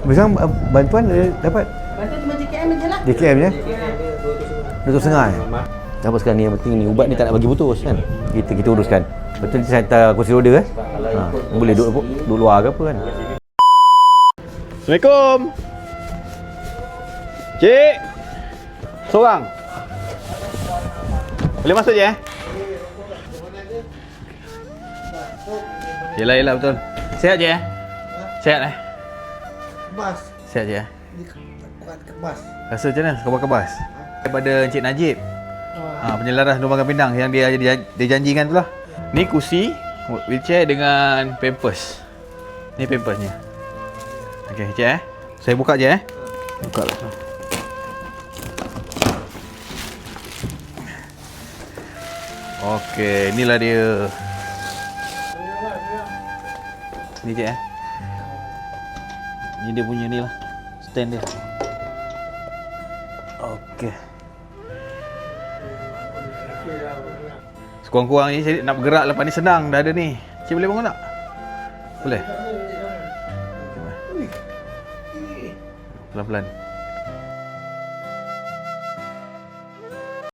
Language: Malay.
Sekarang bantuan dapat? Bantuan cuma JKM je lah. JKM je? 2.5 Tak apa sekarang ni, yang penting ni ubat ni tak nak bagi putus kan. Kita uruskan. Betul nanti saya hantar kursi roda kan. Boleh duduk luar ke apa kan. Assalamualaikum. Cik. Seorang. Boleh masuk je Yelah betul. Sihat je Sihat Kebas. Sihat je Bukan kebas. Rasa macam mana khabar kebas? Daripada Encik Najib, penyelaras Lumbangan Pinang yang dia janjikan tu lah. Ni kursi wheelchair dengan pampers. Ni pampersnya. Okey Encik saya buka je Buka lah. Okey, inilah dia. Ni je Ni dia punya ni lah, stand dia. Okey. Sekurang-kurang ni saya nak bergerak lepas ni senang, dah ada ni. Cik boleh bangun tak? Boleh? Pelan-pelan.